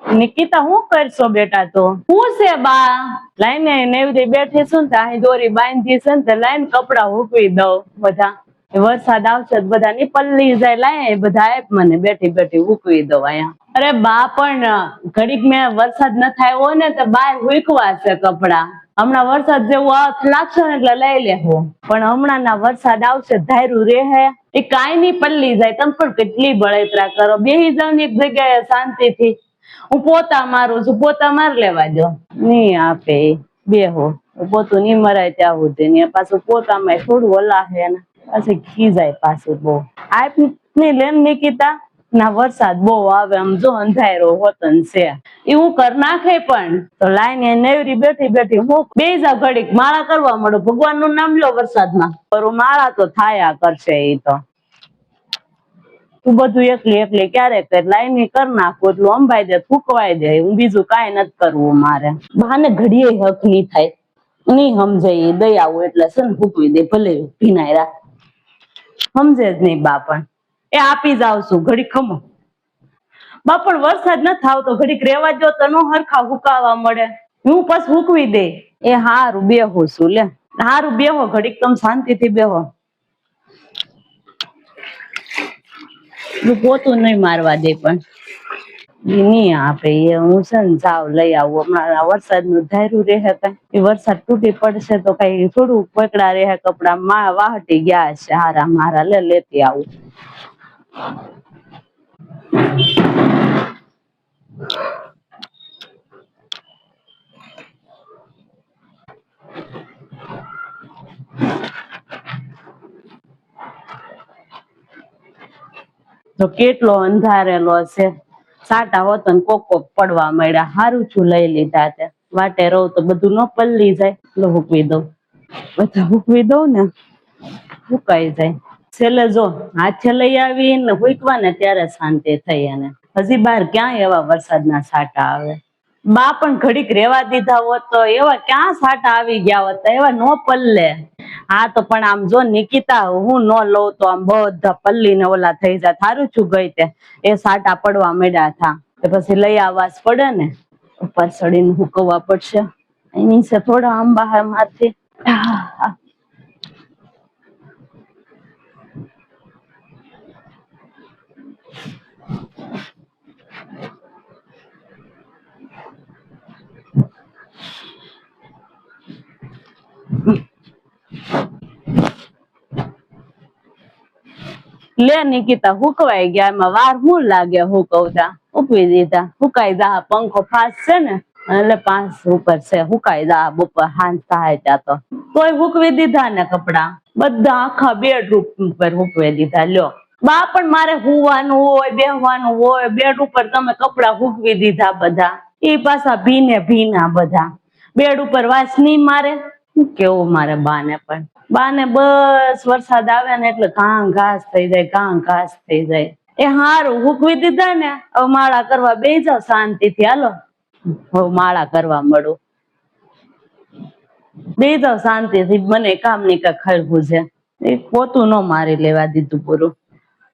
નિકિતા હું કરશો બેટા? તો હું છે બા? લાઈને નેવરી બેઠી છું ને અહીં દોરી બાંધી છે ને લાઈન કપડા હૂકવી દઉં બધા. વરસાદ આવશે બધા ની પલ્લી જાય, લાય બધા આપ મને બેઠી બેઠી હૂકવી દઉં અહીંયા. અરે બા પણ ઘડીક મેં વરસાદ ન થાય હોય ને તો બહાર હૂકવા છે કપડા. હમણાં વરસાદ જેવું લાગશે ને એટલે લઈ લેવું, પણ હમણાં ના વરસાદ આવશે ધાર્યું રહે એ કાંઈ નહીં પલ્લી જાય. તમે પણ કેટલી બળતરા કરો, બેહી જાવ ને એક જગ્યાએ શાંતિથી. હું પોતા મારું છું, પોતા માર લેવા દો. નહીં આપે બેહો, પોતું નહીં મરાય ત્યાં સુધી ને પાછું પોતામાં થોડું ઓલા હે ને પાછી ખીજાય પાછું બહુ. આપ ની લેન નિકિતા ના વરસાદ બહુ આવે, આમ જો અંધારો હોતન છે એવું કર નાખે. પણ તો લાઈને નેવરી બેઠી બેઠી હું બે જા ઘડીક માળા કરવા મળો, ભગવાન નું નામ લો વરસાદમાં. પર માળા તો થાયા કરશે એ તો. તું બધું એકલી એકલી ક્યારેક લાઈની કર નાખું એટલું અંબાઈ દે, ફૂકવાઈ દે. હું બીજું કાંઈ નથી કરવું મારે. બાને ઘડીએ હક નહીં થાય, નહીં સમજે એ દયાવું એટલે છે ને ફૂકવી દે, ભલે ભીનાય રાખ. સમજે જ નહીં બા. પણ એ આપી જાવ છું ઘડી ખમો બા. પણ વરસાદ ન થાવ તો ઘડીક રેવા દો તો નો હરખા હુકાવા મળે. હું પછી હૂકવી દે. એ હારું બેહું છું લે. હારું બેહો ઘડીક, તમે શાંતિથી બેહો. પોતું નહીં મારવા દે પણ નહીં આપે. એ હું છે ને જાવ લઈ આવું. હમણાં વરસાદ નું ધાર્યું રહે કઈ, એ વરસાદ તૂટી પડશે તો કઈ થોડું પકડા રહે કપડા. માં વાહટી ગયા છે હારા મારા, લેતી આવું. તો કેટલો અંધારેલો છે, સાટા હોત ને કોક કોક પડવા માંડ્યા. હારું છું લઈ લીધા તે. વાટે રહું તો બધું ન પલ્લી જાય. હૂકવી દઉં, બધા હૂકવી દઉં ને હુકાઈ જાય. છેલ્લે જો હાથે લઈ આવી ને હુકવા ને ત્યારે શાંતિ થઈ. અને હજી બહાર ક્યાં એવા વરસાદના સાટા આવે. બા પણ ઘડીક રેવા દીધા હોત તો એવા ક્યાં સાટા આવી ગયા હોત, એવા નો પલ્લે. હા તો પણ આમ જો નિકિતા, હું ન લઉં તો આમ બધા પલ્લી ને ઓલા થઈ જાય. થારું છું ગઈ તે એ સાટા પડવા માંડ્યા થા, પછી લઈ આવવા જ પડે ને. ઉપર ચડીને હુકવવા પડશે. એની છે થોડા આંબા માંથી. લે નિકિતા હુકવાઈ ગયા. એમાં વાર શું લાગે હુકવતા? હુકવી દીધા, હુકાઈ જા. પંખો ફાસ છે ને એટલે 5 ઉપર છે, હુકાઈ જા. બપોર હાંજ થાય ત્યાં તો તોય હુકવી દીધા ને કપડા બધા. આખા બેડરૂમ ઉપર હુકવી દીધા. લ્યો બા પણ મારે હુવાનું હોય, બેહવાનું હોય. બેડ ઉપર તમે કપડા હુકવી દીધા બધા. એ પાછા ભીને ભીના બધા. બેડ ઉપર વાસ નહીં મારે? કેવું મારે બાને પણ. બાને બસ વરસાદ આવે ને એટલે ઘાં ઘાસ થઈ જાય, ઘાં ઘાસ થઈ જાય. એ હારું હુકવી દીધા ને. હવે માળા કરવા બેસી જાવ શાંતિથી. હાલો હવે માળા કરવા મળું. બેસી જાવ શાંતિથી. મને કામ નહીં કાંઈ ખરખું છે. એ પોતું ન મારી લેવા દીધું પૂરું.